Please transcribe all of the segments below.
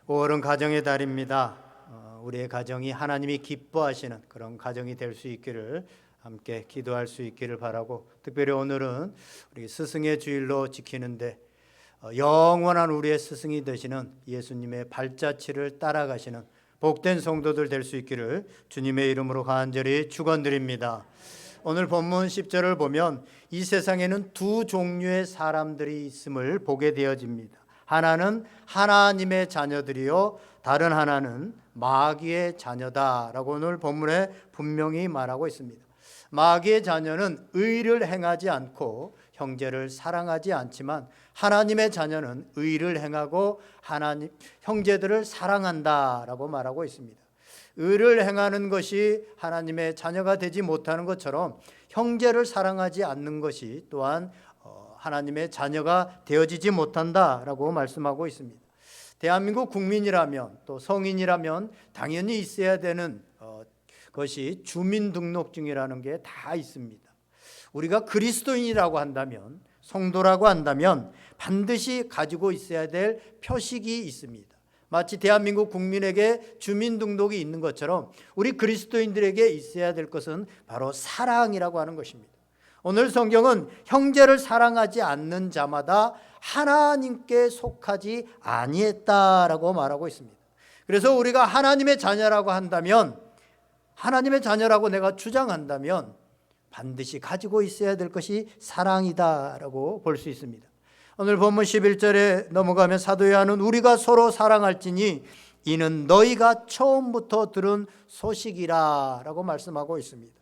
5월은 가정의 달입니다. 우리의 가정이 하나님이 기뻐하시는 그런 가정이 될 수 있기를 함께 기도할 수 있기를 바라고, 특별히 오늘은 우리 스승의 주일로 지키는데 영원한 우리의 스승이 되시는 예수님의 발자취를 따라가시는 복된 성도들 될 수 있기를 주님의 이름으로 간절히 축원드립니다. 오늘 본문 10절을 보면 이 세상에는 두 종류의 사람들이 있음을 보게 되어집니다. 하나는 하나님의 자녀들이요, 다른 하나는 마귀의 자녀다라고 오늘 본문에 분명히 말하고 있습니다. 마귀의 자녀는 의를 행하지 않고 형제를 사랑하지 않지만, 하나님의 자녀는 의를 행하고 하나님 형제들을 사랑한다라고 말하고 있습니다. 의를 행하는 것이 하나님의 자녀가 되지 못하는 것처럼 형제를 사랑하지 않는 것이 또한 하나님의 자녀가 되어지지 못한다라고 말씀하고 있습니다. 대한민국 국민이라면, 또 성인이라면 당연히 있어야 되는 것이 주민등록증이라는 게 다 있습니다. 우리가 그리스도인이라고 한다면, 성도라고 한다면 반드시 가지고 있어야 될 표식이 있습니다. 마치 대한민국 국민에게 주민등록이 있는 것처럼 우리 그리스도인들에게 있어야 될 것은 바로 사랑이라고 하는 것입니다. 오늘 성경은 형제를 사랑하지 않는 자마다 하나님께 속하지 아니했다라고 말하고 있습니다. 그래서 우리가 하나님의 자녀라고 한다면, 하나님의 자녀라고 내가 주장한다면 반드시 가지고 있어야 될 것이 사랑이다라고 볼 수 있습니다. 오늘 본문 11절에 넘어가면 사도 요한은 우리가 서로 사랑할지니 이는 너희가 처음부터 들은 소식이라 라고 말씀하고 있습니다.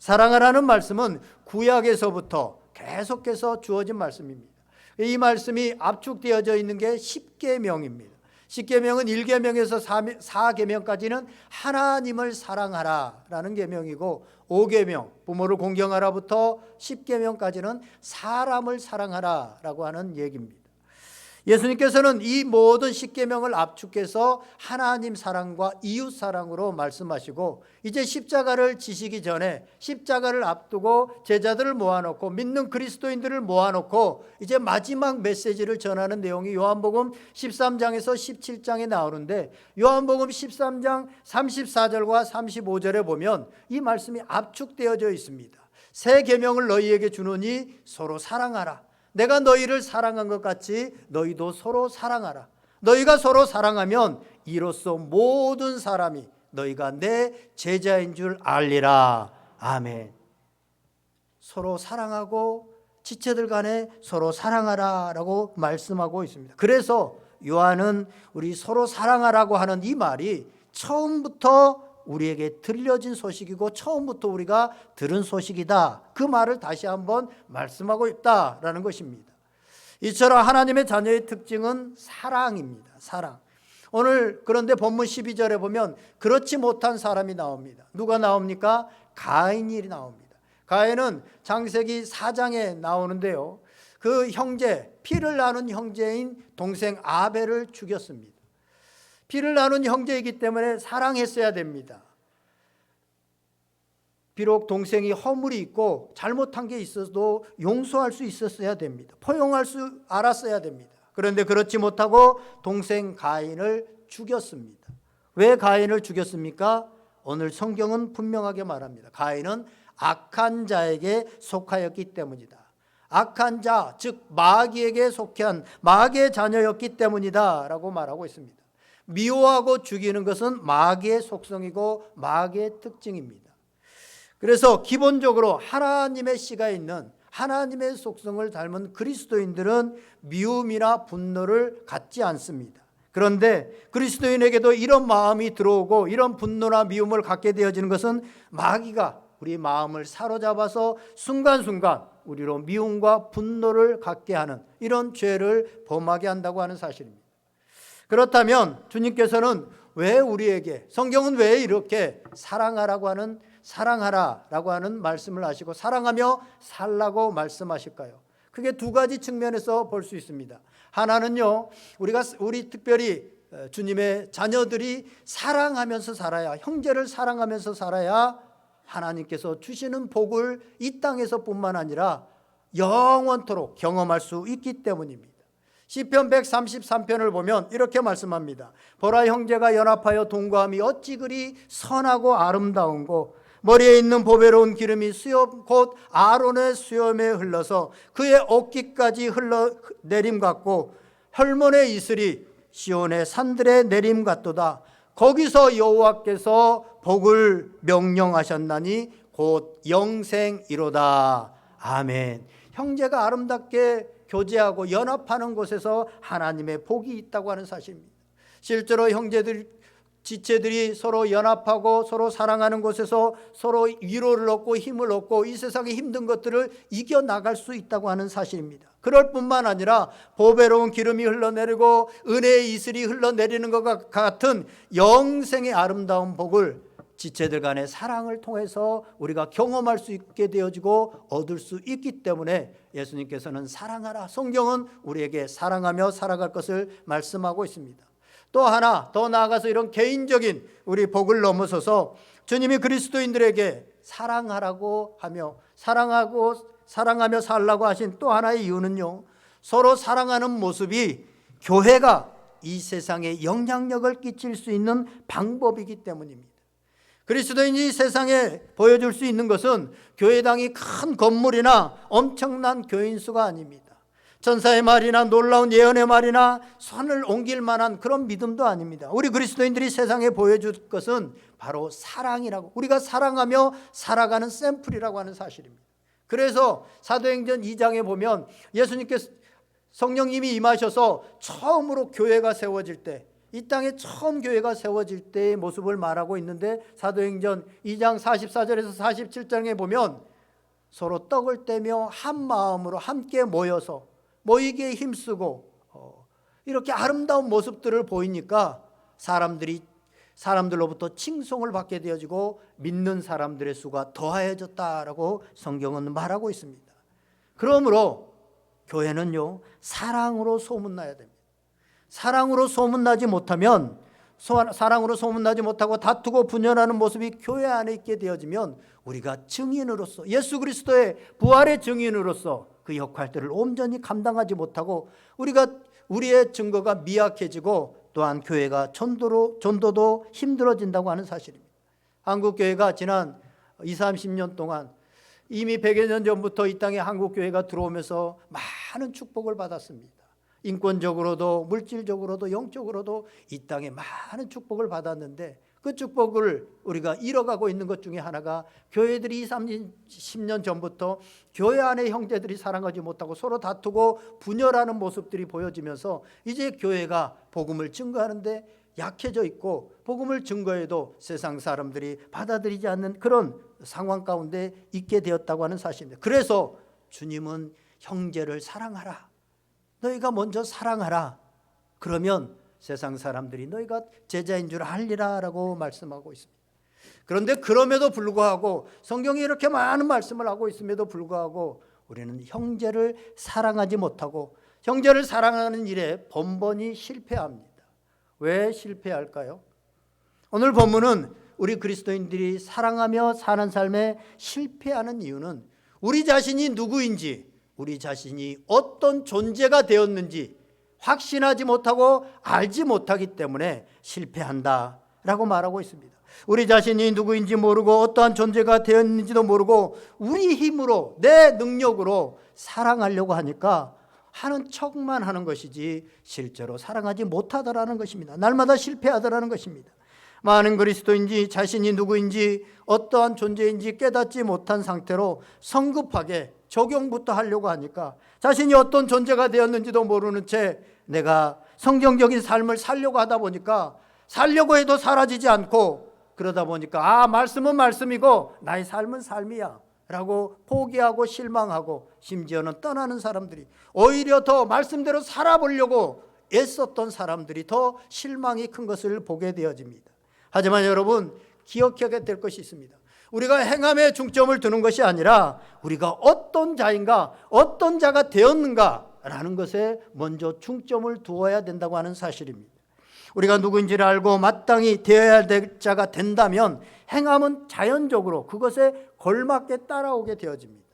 사랑하라는 말씀은 구약에서부터 계속해서 주어진 말씀입니다. 이 말씀이 압축되어져 있는 게 십계명입니다. 십계명은 1계명에서 4계명까지는 하나님을 사랑하라라는 계명이고, 5계명 부모를 공경하라부터 10계명까지는 사람을 사랑하라라고 하는 얘기입니다. 예수님께서는 이 모든 십계명을 압축해서 하나님 사랑과 이웃 사랑으로 말씀하시고, 이제 십자가를 지시기 전에 십자가를 앞두고 제자들을 모아놓고 믿는 그리스도인들을 모아놓고 이제 마지막 메시지를 전하는 내용이 요한복음 13장에서 17장에 나오는데, 요한복음 13장 34절과 35절에 보면 이 말씀이 압축되어져 있습니다. 새 계명을 너희에게 주노니 서로 사랑하라. 내가 너희를 사랑한 것 같이 너희도 서로 사랑하라. 너희가 서로 사랑하면 이로써 모든 사람이 너희가 내 제자인 줄 알리라. 아멘. 서로 사랑하고 지체들 간에 서로 사랑하라 라고 말씀하고 있습니다. 그래서 요한은 우리 서로 사랑하라고 하는 이 말이 처음부터 우리에게 들려진 소식이고 처음부터 우리가 들은 소식이다, 그 말을 다시 한번 말씀하고 있다라는 것입니다. 이처럼 하나님의 자녀의 특징은 사랑입니다. 사랑. 오늘 그런데 본문 12절에 보면 그렇지 못한 사람이 나옵니다. 누가 나옵니까? 가인이 나옵니다. 가인은 창세기 4장에 나오는데요, 그 형제, 피를 나눈 형제인 동생 아벨을 죽였습니다. 피를 나눈 형제이기 때문에 사랑했어야 됩니다. 비록 동생이 허물이 있고 잘못한 게 있어도 용서할 수 있었어야 됩니다. 포용할 수 알았어야 됩니다. 그런데 그렇지 못하고 동생 가인을 죽였습니다. 왜 가인을 죽였습니까? 오늘 성경은 분명하게 말합니다. 가인은 악한 자에게 속하였기 때문이다. 악한 자, 즉 마귀에게 속한 마귀의 자녀였기 때문이다 라고 말하고 있습니다. 미워하고 죽이는 것은 마귀의 속성이고 마귀의 특징입니다. 그래서 기본적으로 하나님의 씨가 있는, 하나님의 속성을 닮은 그리스도인들은 미움이나 분노를 갖지 않습니다. 그런데 그리스도인에게도 이런 마음이 들어오고 이런 분노나 미움을 갖게 되어지는 것은 마귀가 우리 마음을 사로잡아서 순간순간 우리로 미움과 분노를 갖게 하는 이런 죄를 범하게 한다고 하는 사실입니다. 그렇다면 주님께서는 왜 우리에게, 성경은 왜 이렇게 사랑하라고 하는, 사랑하라라고 하는 말씀을 하시고 사랑하며 살라고 말씀하실까요? 그게 두 가지 측면에서 볼 수 있습니다. 하나는요, 우리 특별히 주님의 자녀들이 사랑하면서 살아야, 형제를 사랑하면서 살아야 하나님께서 주시는 복을 이 땅에서뿐만 아니라 영원토록 경험할 수 있기 때문입니다. 시편 133편을 보면 이렇게 말씀합니다. 보라, 형제가 연합하여 동거함이 어찌 그리 선하고 아름다운고, 머리에 있는 보배로운 기름이 수염 곧 아론의 수염에 흘러서 그의 어깨까지 흘러 내림 같고, 혈몬의 이슬이 시온의 산들의 내림 같도다. 거기서 여호와께서 복을 명령하셨나니 곧 영생이로다. 아멘. 형제가 아름답게 교제하고 연합하는 곳에서 하나님의 복이 있다고 하는 사실입니다. 실제로 지체들이 서로 연합하고 서로 사랑하는 곳에서 서로 위로를 얻고 힘을 얻고 이 세상의 힘든 것들을 이겨나갈 수 있다고 하는 사실입니다. 그럴 뿐만 아니라 보배로운 기름이 흘러내리고 은혜의 이슬이 흘러내리는 것과 같은 영생의 아름다운 복을 지체들 간의 사랑을 통해서 우리가 경험할 수 있게 되어지고 얻을 수 있기 때문에 예수님께서는 사랑하라, 성경은 우리에게 사랑하며 살아갈 것을 말씀하고 있습니다. 또 하나 더 나아가서 이런 개인적인 우리 복을 넘어서서 주님이 그리스도인들에게 사랑하라고 하며 사랑하며 살라고 하신 또 하나의 이유는요, 서로 사랑하는 모습이 교회가 이 세상에 영향력을 끼칠 수 있는 방법이기 때문입니다. 그리스도인이 세상에 보여줄 수 있는 것은 교회당이 큰 건물이나 엄청난 교인 수가 아닙니다. 천사의 말이나 놀라운 예언의 말이나 선을 옮길 만한 그런 믿음도 아닙니다. 우리 그리스도인들이 세상에 보여줄 것은 바로 사랑이라고, 우리가 사랑하며 살아가는 샘플이라고 하는 사실입니다. 그래서 사도행전 2장에 보면 예수님께서 성령님이 임하셔서 처음으로 교회가 세워질 때, 이 땅에 처음 교회가 세워질 때의 모습을 말하고 있는데, 사도행전 2장 44절에서 47장에 보면 서로 떡을 떼며 한 마음으로 함께 모이기에 힘쓰고 이렇게 아름다운 모습들을 보이니까 사람들로부터 칭송을 받게 되어지고 믿는 사람들의 수가 더하여졌다라고 성경은 말하고 있습니다. 그러므로 교회는요, 사랑으로 소문나야 됩니다. 사랑으로 소문나지 못하고 다투고 분열하는 모습이 교회 안에 있게 되어지면 우리가 증인으로서, 예수 그리스도의 부활의 증인으로서 그 역할들을 온전히 감당하지 못하고 우리의 증거가 미약해지고, 또한 교회가 전도도 힘들어진다고 하는 사실입니다. 한국교회가 지난 20, 30년 동안 이미 100여 년 전부터 이 땅에 한국교회가 들어오면서 많은 축복을 받았습니다. 인권적으로도 물질적으로도 영적으로도 이 땅에 많은 축복을 받았는데, 그 축복을 우리가 잃어가고 있는 것 중에 하나가 교회들이 20, 30년 전부터 교회 안에 형제들이 사랑하지 못하고 서로 다투고 분열하는 모습들이 보여지면서 이제 교회가 복음을 증거하는데 약해져 있고, 복음을 증거해도 세상 사람들이 받아들이지 않는 그런 상황 가운데 있게 되었다고 하는 사실입니다. 그래서 주님은 형제를 사랑하라, 너희가 먼저 사랑하라, 그러면 세상 사람들이 너희가 제자인 줄 알리라 라고 말씀하고 있습니다. 그런데 그럼에도 불구하고, 성경이 이렇게 많은 말씀을 하고 있음에도 불구하고 우리는 형제를 사랑하지 못하고 형제를 사랑하는 일에 번번이 실패합니다. 왜 실패할까요? 오늘 본문은 우리 그리스도인들이 사랑하며 사는 삶에 실패하는 이유는 우리 자신이 누구인지, 우리 자신이 어떤 존재가 되었는지 확신하지 못하고 알지 못하기 때문에 실패한다라고 말하고 있습니다. 우리 자신이 누구인지 모르고 어떠한 존재가 되었는지도 모르고 우리 힘으로, 내 능력으로 사랑하려고 하니까 하는 척만 하는 것이지 실제로 사랑하지 못하더라는 것입니다. 날마다 실패하더라는 것입니다. 많은 그리스도인지 자신이 누구인지 어떠한 존재인지 깨닫지 못한 상태로 성급하게 적용부터 하려고 하니까 자신이 어떤 존재가 되었는지도 모르는 채 내가 성경적인 삶을 살려고 하다 보니까 살려고 해도 사라지지 않고, 그러다 보니까 말씀은 말씀이고 나의 삶은 삶이야 라고 포기하고 실망하고 심지어는 떠나는 사람들이, 오히려 더 말씀대로 살아보려고 애썼던 사람들이 더 실망이 큰 것을 보게 되어집니다. 하지만 여러분, 기억해야 될 것이 있습니다. 우리가 행함에 중점을 두는 것이 아니라 우리가 어떤 자인가, 어떤 자가 되었는가라는 것에 먼저 중점을 두어야 된다고 하는 사실입니다. 우리가 누구인지를 알고 마땅히 되어야 될 자가 된다면 행함은 자연적으로 그것에 걸맞게 따라오게 되어집니다.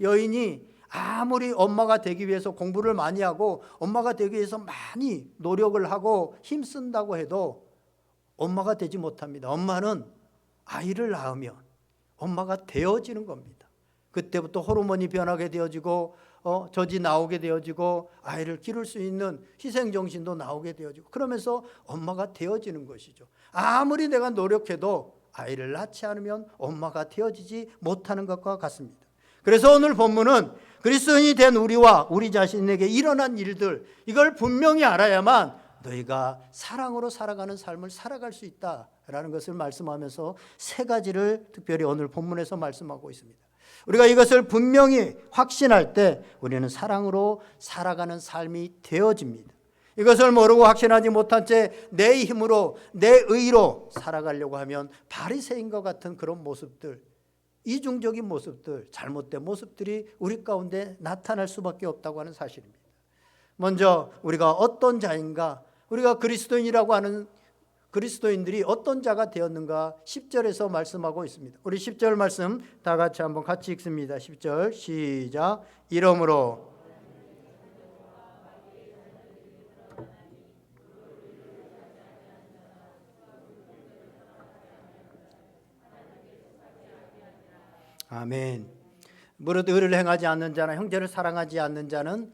여인이 아무리 엄마가 되기 위해서 공부를 많이 하고 엄마가 되기 위해서 많이 노력을 하고 힘쓴다고 해도 엄마가 되지 못합니다. 엄마는 아이를 낳으면 엄마가 되어지는 겁니다. 그때부터 호르몬이 변하게 되어지고 젖이 나오게 되어지고 아이를 기를 수 있는 희생정신도 나오게 되어지고 그러면서 엄마가 되어지는 것이죠. 아무리 내가 노력해도 아이를 낳지 않으면 엄마가 되어지지 못하는 것과 같습니다. 그래서 오늘 본문은 그리스도인이 된 우리와 우리 자신에게 일어난 일들, 이걸 분명히 알아야만 너희가 사랑으로 살아가는 삶을 살아갈 수 있다라는 것을 말씀하면서 세 가지를 특별히 오늘 본문에서 말씀하고 있습니다. 우리가 이것을 분명히 확신할 때 우리는 사랑으로 살아가는 삶이 되어집니다. 이것을 모르고 확신하지 못한 채 내 힘으로 내 의로 살아가려고 하면 바리새인과 같은 그런 모습들, 이중적인 모습들, 잘못된 모습들이 우리 가운데 나타날 수밖에 없다고 하는 사실입니다. 먼저 우리가 어떤 자인가, 우리가 그리스도인이라고 하는 그리스도인들이 어떤 자가 되었는가 10절에서 말씀하고 있습니다. 우리 10절 말씀 다 같이 한번 같이 읽습니다. 10절 시작. 이러므로 아멘. 무릇 의를 행하지 않는 자나 형제를 사랑하지 않는 자는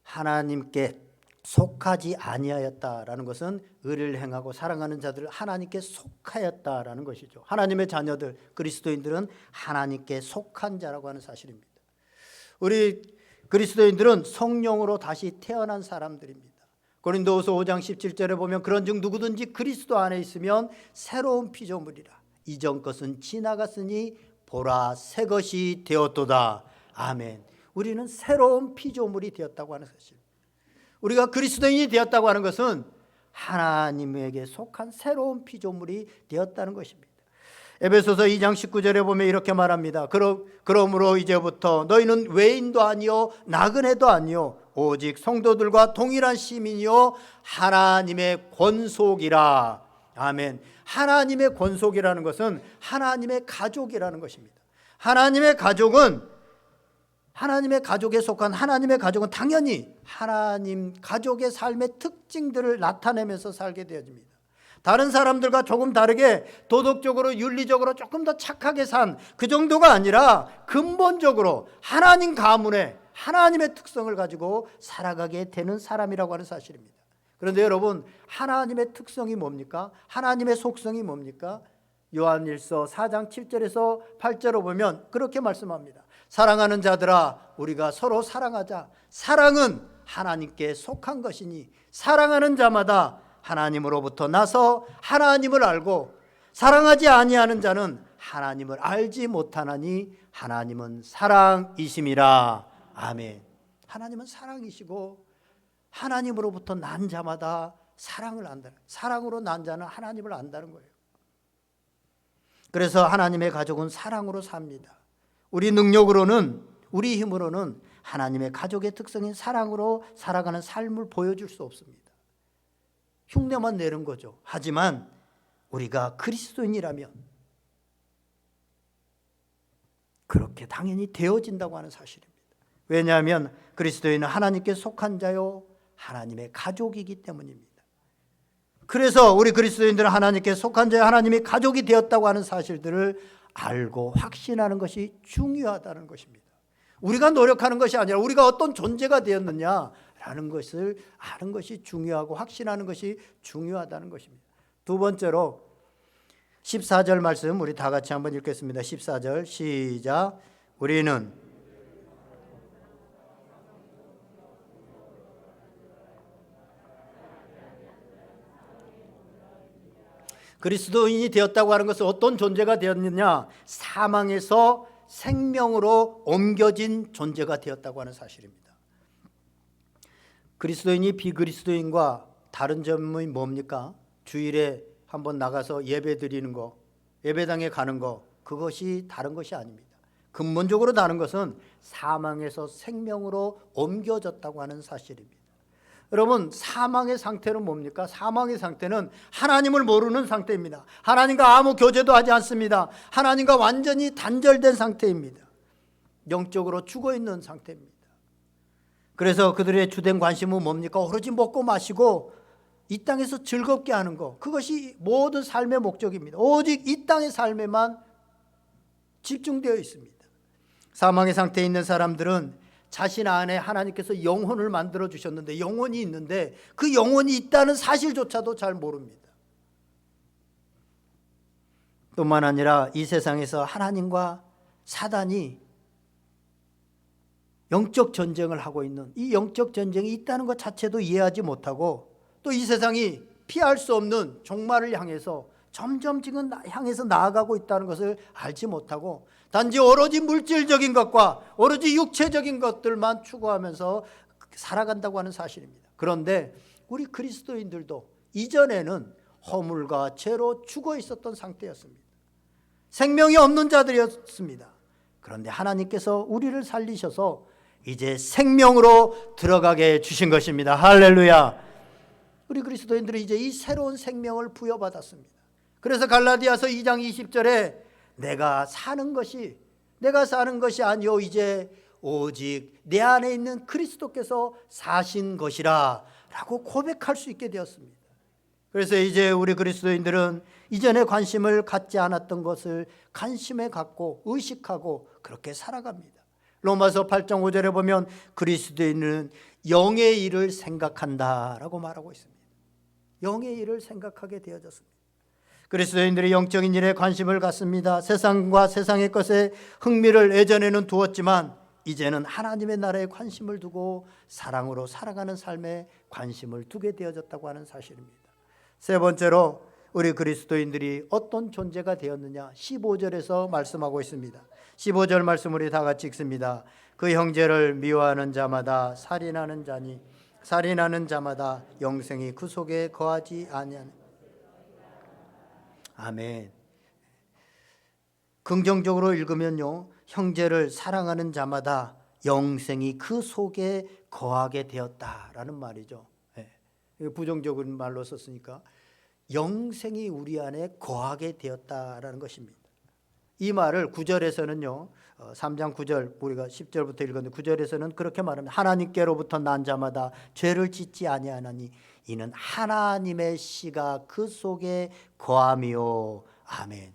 하나님께 속하지 아니하였다라는 것은 의를 행하고 사랑하는 자들을 하나님께 속하였다라는 것이죠. 하나님의 자녀들, 그리스도인들은 하나님께 속한 자라고 하는 사실입니다. 우리 그리스도인들은 성령으로 다시 태어난 사람들입니다. 고린도후서 5장 17절에 보면 그런즉 누구든지 그리스도 안에 있으면 새로운 피조물이라. 이전 것은 지나갔으니 보라 새 것이 되었도다. 아멘. 우리는 새로운 피조물이 되었다고 하는 사실. 우리가 그리스도인이 되었다고 하는 것은 하나님에게 속한 새로운 피조물이 되었다는 것입니다. 에베소서 2장 19절에 보면 이렇게 말합니다. 그러므로 이제부터 너희는 외인도 아니요 나그네도 아니요 오직 성도들과 동일한 시민이요 하나님의 권속이라. 아멘. 하나님의 권속이라는 것은 하나님의 가족이라는 것입니다. 하나님의 가족에 속한 하나님의 가족은 당연히 하나님 가족의 삶의 특징들을 나타내면서 살게 되어집니다. 다른 사람들과 조금 다르게 도덕적으로 윤리적으로 조금 더 착하게 산 그 정도가 아니라 근본적으로 하나님 가문에 하나님의 특성을 가지고 살아가게 되는 사람이라고 하는 사실입니다. 그런데 여러분, 하나님의 특성이 뭡니까? 하나님의 속성이 뭡니까? 요한일서 4장 7절에서 8절로 보면 그렇게 말씀합니다. 사랑하는 자들아 우리가 서로 사랑하자. 사랑은 하나님께 속한 것이니 사랑하는 자마다 하나님으로부터 나서 하나님을 알고 사랑하지 아니하는 자는 하나님을 알지 못하나니 하나님은 사랑이심이라. 아멘. 하나님은 사랑이시고 하나님으로부터 난 자마다 사랑을 안다는, 사랑으로 난 자는 하나님을 안다는 거예요. 그래서 하나님의 가족은 사랑으로 삽니다. 우리 능력으로는, 우리 힘으로는 하나님의 가족의 특성인 사랑으로 살아가는 삶을 보여줄 수 없습니다. 흉내만 내는 거죠. 하지만 우리가 그리스도인이라면 그렇게 당연히 되어진다고 하는 사실입니다. 왜냐하면 그리스도인은 하나님께 속한 자요 하나님의 가족이기 때문입니다. 그래서 우리 그리스도인들은 하나님께 속한 자요 하나님의 가족이 되었다고 하는 사실들을 알고 확신하는 것이 중요하다는 것입니다. 우리가 노력하는 것이 아니라 우리가 어떤 존재가 되었느냐라는 것을 아는 것이 중요하고 확신하는 것이 중요하다는 것입니다. 두 번째로 14절 말씀 우리 다 같이 한번 읽겠습니다. 14절 시작. 우리는 그리스도인이 되었다고 하는 것은 어떤 존재가 되었느냐? 사망에서 생명으로 옮겨진 존재가 되었다고 하는 사실입니다. 그리스도인이 비그리스도인과 다른 점이 뭡니까? 주일에 한번 나가서 예배 드리는 거, 예배당에 가는 거, 그것이 다른 것이 아닙니다. 근본적으로 다른 것은 사망에서 생명으로 옮겨졌다고 하는 사실입니다. 여러분, 사망의 상태는 뭡니까? 사망의 상태는 하나님을 모르는 상태입니다. 하나님과 아무 교제도 하지 않습니다. 하나님과 완전히 단절된 상태입니다. 영적으로 죽어 있는 상태입니다. 그래서 그들의 주된 관심은 뭡니까? 오로지 먹고 마시고 이 땅에서 즐겁게 하는 것, 그것이 모든 삶의 목적입니다. 오직 이 땅의 삶에만 집중되어 있습니다. 사망의 상태에 있는 사람들은 자신 안에 하나님께서 영혼을 만들어 주셨는데, 영혼이 있는데 그 영혼이 있다는 사실조차도 잘 모릅니다. 뿐만 아니라 이 세상에서 하나님과 사단이 영적 전쟁을 하고 있는, 이 영적 전쟁이 있다는 것 자체도 이해하지 못하고, 또 이 세상이 피할 수 없는 종말을 향해서 점점 지금 향해서 나아가고 있다는 것을 알지 못하고, 단지 오로지 물질적인 것과 오로지 육체적인 것들만 추구하면서 살아간다고 하는 사실입니다. 그런데 우리 그리스도인들도 이전에는 허물과 죄로 죽어 있었던 상태였습니다. 생명이 없는 자들이었습니다. 그런데 하나님께서 우리를 살리셔서 이제 생명으로 들어가게 해주신 것입니다. 할렐루야. 우리 그리스도인들은 이제 이 새로운 생명을 부여받았습니다. 그래서 갈라디아서 2장 20절에 내가 사는 것이 아니요 이제 오직 내 안에 있는 그리스도께서 사신 것이라 라고 고백할 수 있게 되었습니다. 그래서 이제 우리 그리스도인들은 이전에 관심을 갖지 않았던 것을 관심에 갖고 의식하고 그렇게 살아갑니다. 로마서 8장 5절에 보면 그리스도인은 영의 일을 생각한다라고 말하고 있습니다. 영의 일을 생각하게 되어졌습니다. 그리스도인들이 영적인 일에 관심을 갖습니다. 세상과 세상의 것에 흥미를 예전에는 두었지만 이제는 하나님의 나라에 관심을 두고 사랑으로 살아가는 삶에 관심을 두게 되어졌다고 하는 사실입니다. 세 번째로 우리 그리스도인들이 어떤 존재가 되었느냐, 15절에서 말씀하고 있습니다. 15절 말씀 우리 다 같이 읽습니다. 그 형제를 미워하는 자마다 살인하는 자니 살인하는 자마다 영생이 그 속에 거하지 아니하는. 아멘. 긍정적으로 읽으면요, 형제를 사랑하는 자마다 영생이 그 속에 거하게 되었다라는 말이죠. 부정적인 말로 썼으니까 영생이 우리 안에 거하게 되었다라는 것입니다. 이 말을 9절에서는요, 3장 9절 우리가 10절부터 읽었는데 9절에서는 그렇게 말합니다. 하나님께로부터 난 자마다 죄를 짓지 아니하나니 이는 하나님의 씨가 그 속에 거함이요. 아멘.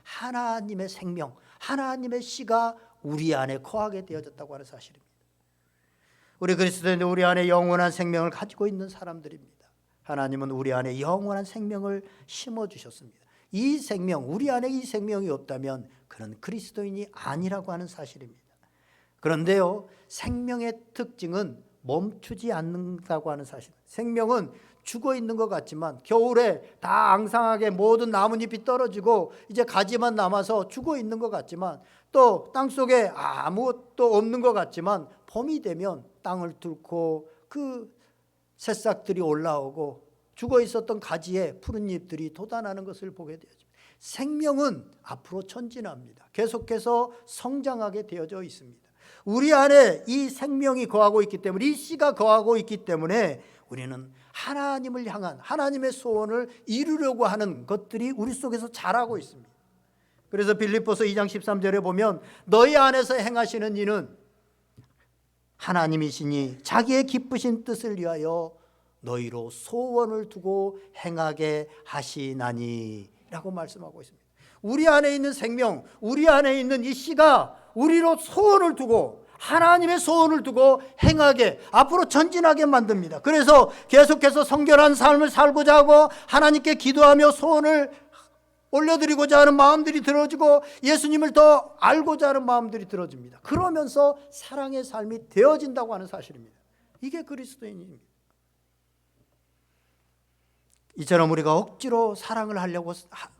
하나님의 생명, 하나님의 씨가 우리 안에 거하게 되어졌다고 하는 사실입니다. 우리 그리스도인들 우리 안에 영원한 생명을 가지고 있는 사람들입니다. 하나님은 우리 안에 영원한 생명을 심어주셨습니다. 이 생명, 우리 안에 이 생명이 없다면 그는 그리스도인이 아니라고 하는 사실입니다. 그런데요, 생명의 특징은 멈추지 않는다고 하는 사실. 생명은 죽어 있는 것 같지만 겨울에 다 앙상하게 모든 나뭇잎이 떨어지고 이제 가지만 남아서 죽어 있는 것 같지만, 또 땅속에 아무것도 없는 것 같지만 봄이 되면 땅을 뚫고 그 새싹들이 올라오고 죽어 있었던 가지에 푸른 잎들이 돋아나는 것을 보게 되죠. 생명은 앞으로 전진합니다. 계속해서 성장하게 되어져 있습니다. 우리 안에 이 생명이 거하고 있기 때문에, 이 씨가 거하고 있기 때문에 우리는 하나님을 향한 하나님의 소원을 이루려고 하는 것들이 우리 속에서 자라고 있습니다. 그래서 빌립보서 2장 13절에 보면 너희 안에서 행하시는 이는 하나님이시니 자기의 기쁘신 뜻을 위하여 너희로 소원을 두고 행하게 하시나니 라고 말씀하고 있습니다. 우리 안에 있는 생명, 우리 안에 있는 이 씨가 우리로 소원을 두고 하나님의 소원을 두고 행하게, 앞으로 전진하게 만듭니다. 그래서 계속해서 성결한 삶을 살고자 하고 하나님께 기도하며 소원을 올려드리고자 하는 마음들이 들어지고 예수님을 더 알고자 하는 마음들이 들어집니다. 그러면서 사랑의 삶이 되어진다고 하는 사실입니다. 이게 그리스도인입니다. 이처럼 우리가 억지로 사랑을 하려고,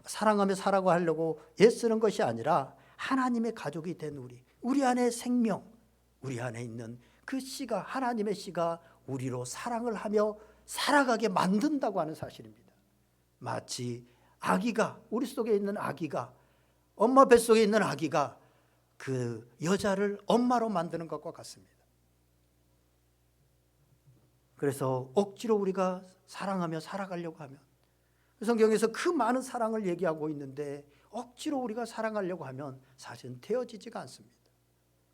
사랑하며 살아고 하려고 애쓰는 것이 아니라 하나님의 가족이 된 우리 안에 생명, 우리 안에 있는 그 씨가, 하나님의 씨가 우리로 사랑을 하며 살아가게 만든다고 하는 사실입니다. 마치 아기가, 우리 속에 있는 아기가, 엄마 뱃속에 있는 아기가 그 여자를 엄마로 만드는 것과 같습니다. 그래서 억지로 우리가 사랑하며 살아가려고 하면, 성경에서 그 많은 사랑을 얘기하고 있는데 억지로 우리가 사랑하려고 하면 사실은 되어지지가 않습니다.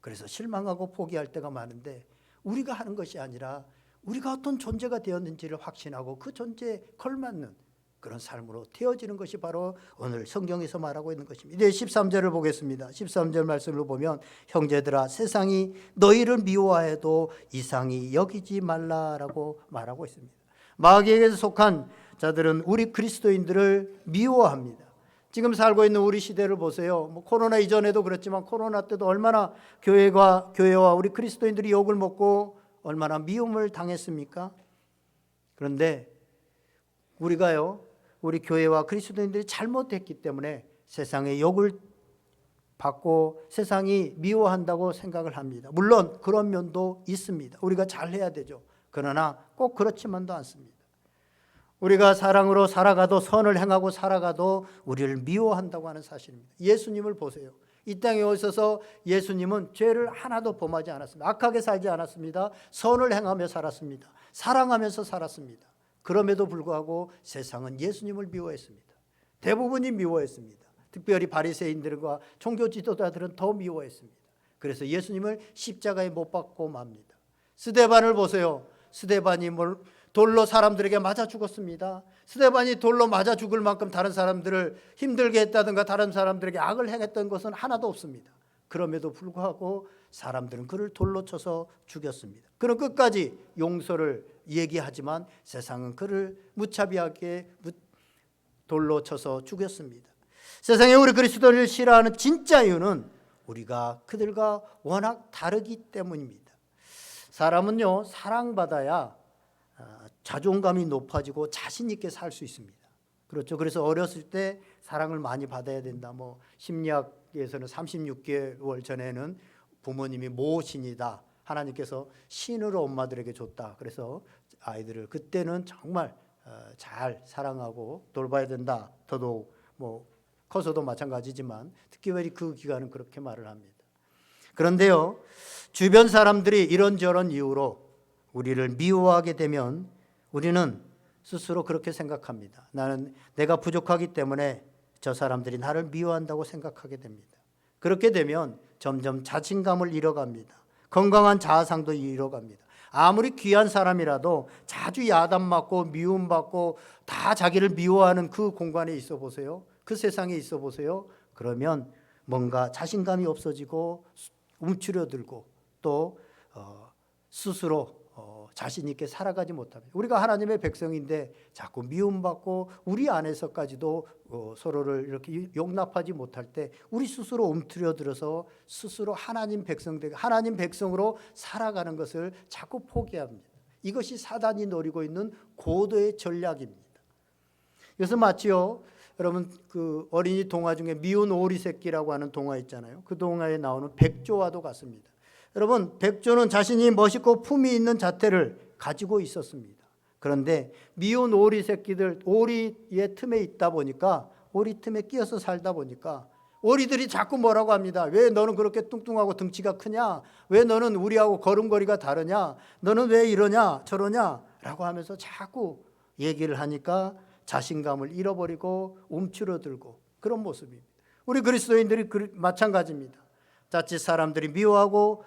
그래서 실망하고 포기할 때가 많은데 우리가 하는 것이 아니라 우리가 어떤 존재가 되었는지를 확신하고 그 존재에 걸맞는 그런 삶으로 되어지는 것이 바로 오늘 성경에서 말하고 있는 것입니다. 이제 13절을 보겠습니다. 13절 말씀을 보면 형제들아 세상이 너희를 미워해도 이상히 여기지 말라라고 말하고 있습니다. 마귀에게 속한 자들은 우리 그리스도인들을 미워합니다. 지금 살고 있는 우리 시대를 보세요. 코로나 이전에도 그렇지만 코로나 때도 얼마나 교회와 우리 그리스도인들이 욕을 먹고 얼마나 미움을 당했습니까? 그런데 우리 교회와 그리스도인들이 잘못했기 때문에 세상의 욕을 받고 세상이 미워한다고 생각을 합니다. 물론 그런 면도 있습니다. 우리가 잘해야 되죠. 그러나 꼭 그렇지만도 않습니다. 우리가 사랑으로 살아가도 선을 행하고 살아가도 우리를 미워한다고 하는 사실입니다. 예수님을 보세요. 이 땅에 오셔서 예수님은 죄를 하나도 범하지 않았습니다. 악하게 살지 않았습니다. 선을 행하며 살았습니다. 사랑하면서 살았습니다. 그럼에도 불구하고 세상은 예수님을 미워했습니다. 대부분이 미워했습니다. 특별히 바리새인들과 종교 지도자들은 더 미워했습니다. 그래서 예수님을 십자가에 못 박고 맙니다. 스데반을 보세요. 스데반이 돌로 사람들에게 맞아 죽었습니다. 스데반이 돌로 맞아 죽을 만큼 다른 사람들을 힘들게 했다든가 다른 사람들에게 악을 행했던 것은 하나도 없습니다. 그럼에도 불구하고 사람들은 그를 돌로 쳐서 죽였습니다. 그는 끝까지 용서를 얘기하지만 세상은 그를 무차별하게 돌로 쳐서 죽였습니다. 세상에 우리 그리스도를 싫어하는 진짜 이유는 우리가 그들과 워낙 다르기 때문입니다. 사람은요, 사랑받아야 자존감이 높아지고 자신 있게 살 수 있습니다. 그렇죠. 그래서 어렸을 때 사랑을 많이 받아야 된다. 심리학에서는 36개월 전에는 부모님이 모신이다. 하나님께서 신으로 엄마들에게 줬다. 그래서 아이들을 그때는 정말 잘 사랑하고 돌봐야 된다. 더더욱 커서도 마찬가지지만 특별히 그 기간은 그렇게 말을 합니다. 그런데요, 주변 사람들이 이런저런 이유로 우리를 미워하게 되면 우리는 스스로 그렇게 생각합니다. 나는 내가 부족하기 때문에 저 사람들이 나를 미워한다고 생각하게 됩니다. 그렇게 되면 점점 자신감을 잃어갑니다. 건강한 자아상도 잃어갑니다. 아무리 귀한 사람이라도 자주 야단맞고 미움받고 다 자기를 미워하는 그 공간에 있어 보세요. 그 세상에 있어 보세요. 그러면 뭔가 자신감이 없어지고 움츠려들고 또 스스로 자신 있게 살아가지 못합니다. 우리가 하나님의 백성인데 자꾸 미움받고 우리 안에서까지도 서로를 이렇게 용납하지 못할 때 우리 스스로 움츠려들어서 스스로 하나님 백성으로 살아가는 것을 자꾸 포기합니다. 이것이 사단이 노리고 있는 고도의 전략입니다. 그래서 마치요, 여러분 그 어린이 동화 중에 미운 오리 새끼라고 하는 동화 있잖아요. 그 동화에 나오는 백조와도 같습니다. 여러분, 백조는 자신이 멋있고 품위 있는 자태를 가지고 있었습니다. 그런데 미운 오리 새끼들, 오리의 틈에 있다 보니까, 오리 틈에 끼어서 살다 보니까 오리들이 자꾸 뭐라고 합니다. 왜 너는 그렇게 뚱뚱하고 등치가 크냐? 왜 너는 우리하고 걸음걸이가 다르냐? 너는 왜 이러냐 저러냐? 라고 하면서 자꾸 얘기를 하니까 자신감을 잃어버리고 움츠러들고 그런 모습입니다. 우리 그리스도인들이 마찬가지입니다. 자칫 사람들이 미워하고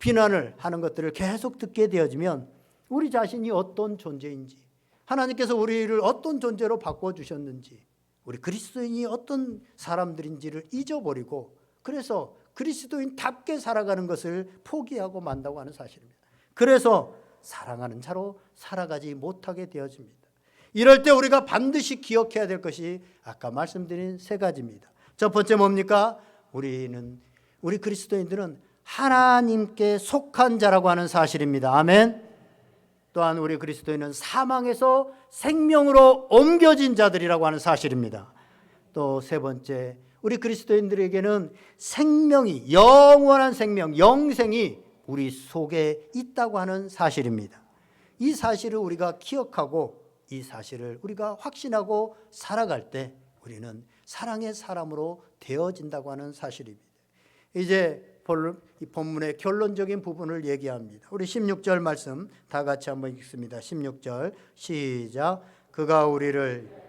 비난을 하는 것들을 계속 듣게 되어지면 우리 자신이 어떤 존재인지, 하나님께서 우리를 어떤 존재로 바꿔주셨는지, 우리 그리스도인이 어떤 사람들인지를 잊어버리고 그래서 그리스도인답게 살아가는 것을 포기하고 만다고 하는 사실입니다. 그래서 사랑하는 자로 살아가지 못하게 되어집니다. 이럴 때 우리가 반드시 기억해야 될 것이 아까 말씀드린 세 가지입니다. 첫 번째 뭡니까? 우리 그리스도인들은 하나님께 속한 자라고 하는 사실입니다. 아멘. 또한 우리 그리스도인은 사망에서 생명으로 옮겨진 자들이라고 하는 사실입니다. 또 세 번째, 우리 그리스도인들에게는 생명이, 영원한 생명, 영생이 우리 속에 있다고 하는 사실입니다. 이 사실을 우리가 기억하고 이 사실을 우리가 확신하고 살아갈 때 우리는 사랑의 사람으로 되어진다고 하는 사실입니다. 이제 이 본문의 결론적인 부분을 얘기합니다. 우리 16절 말씀 다 같이 한번 읽습니다. 16절 시작. 그가 우리를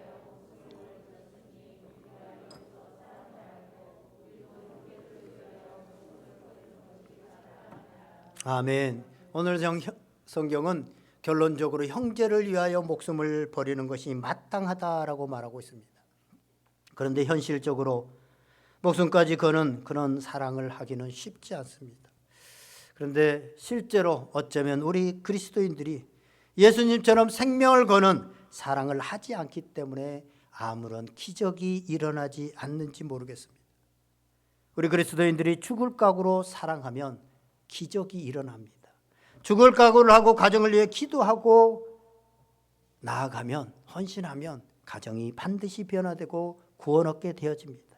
아멘. 오늘 성경은 결론적으로 형제를 위하여 목숨을 버리는 것이 마땅하다라고 말하고 있습니다. 그런데 현실적으로 목숨까지 거는 그런 사랑을 하기는 쉽지 않습니다. 그런데 실제로 어쩌면 우리 그리스도인들이 예수님처럼 생명을 거는 사랑을 하지 않기 때문에 아무런 기적이 일어나지 않는지 모르겠습니다. 우리 그리스도인들이 죽을 각오로 사랑하면 기적이 일어납니다. 죽을 각오를 하고 가정을 위해 기도하고 나아가면, 헌신하면 가정이 반드시 변화되고 구원 얻게 되어집니다.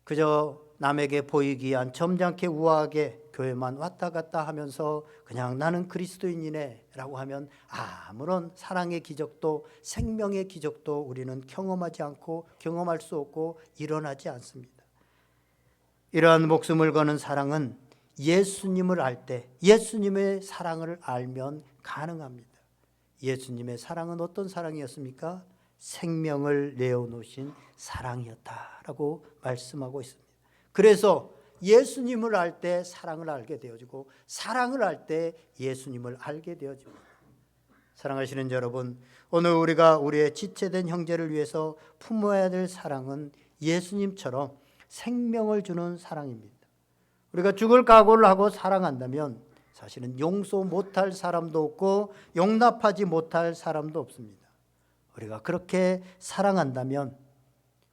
그저 남에게 보이기 위한 점잖게 우아하게 교회만 왔다 갔다 하면서 그냥 나는 그리스도인이네 라고 하면 아무런 사랑의 기적도 생명의 기적도 우리는 경험하지 않고 경험할 수 없고 일어나지 않습니다. 이러한 목숨을 거는 사랑은 예수님을 알 때, 예수님의 사랑을 알면 가능합니다. 예수님의 사랑은 어떤 사랑이었습니까? 생명을 내어놓으신 사랑이었다라고 말씀하고 있습니다. 그래서 예수님을 알 때 사랑을 알게 되어지고 사랑을 알 때 예수님을 알게 되어집니다. 사랑하시는 여러분, 오늘 우리가 우리의 지체된 형제를 위해서 품어야 될 사랑은 예수님처럼 생명을 주는 사랑입니다. 우리가 죽을 각오를 하고 사랑한다면 사실은 용서 못할 사람도 없고 용납하지 못할 사람도 없습니다. 우리가 그렇게 사랑한다면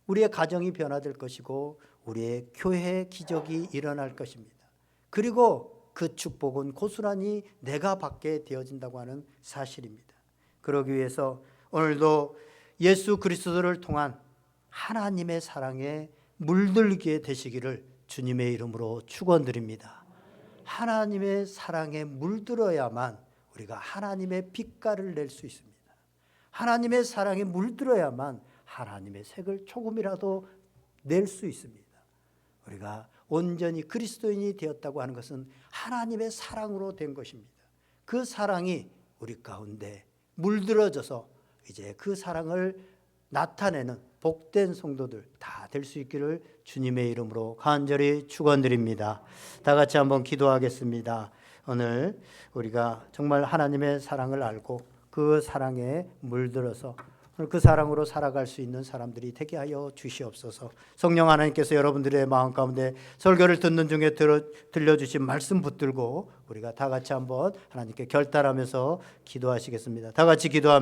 우리의 가정이 변화될 것이고 우리의 교회의 기적이 일어날 것입니다. 그리고 그 축복은 고스란히 내가 받게 되어진다고 하는 사실입니다. 그러기 위해서 오늘도 예수 그리스도를 통한 하나님의 사랑에 물들게 되시기를 주님의 이름으로 축원드립니다. 하나님의 사랑에 물들어야만 우리가 하나님의 빛깔을 낼 수 있습니다. 하나님의 사랑에 물들어야만 하나님의 색을 조금이라도 낼 수 있습니다. 우리가 온전히 그리스도인이 되었다고 하는 것은 하나님의 사랑으로 된 것입니다. 그 사랑이 우리 가운데 물들어져서 이제 그 사랑을 나타내는 복된 성도들 다 될 수 있기를 주님의 이름으로 간절히 축원드립니다. 다 같이 한번 기도하겠습니다. 오늘 우리가 정말 하나님의 사랑을 알고 그 사랑에 물들어서 그 사랑으로 살아갈 수 있는 사람들이 되게 하여 주시옵소서. 성령 하나님께서 여러분들의 마음 가운데 설교를 듣는 중에 들려주신 말씀 붙들고 우리가 다 같이 한번 하나님께 결단하면서 기도하시겠습니다. 다 같이 기도합니다.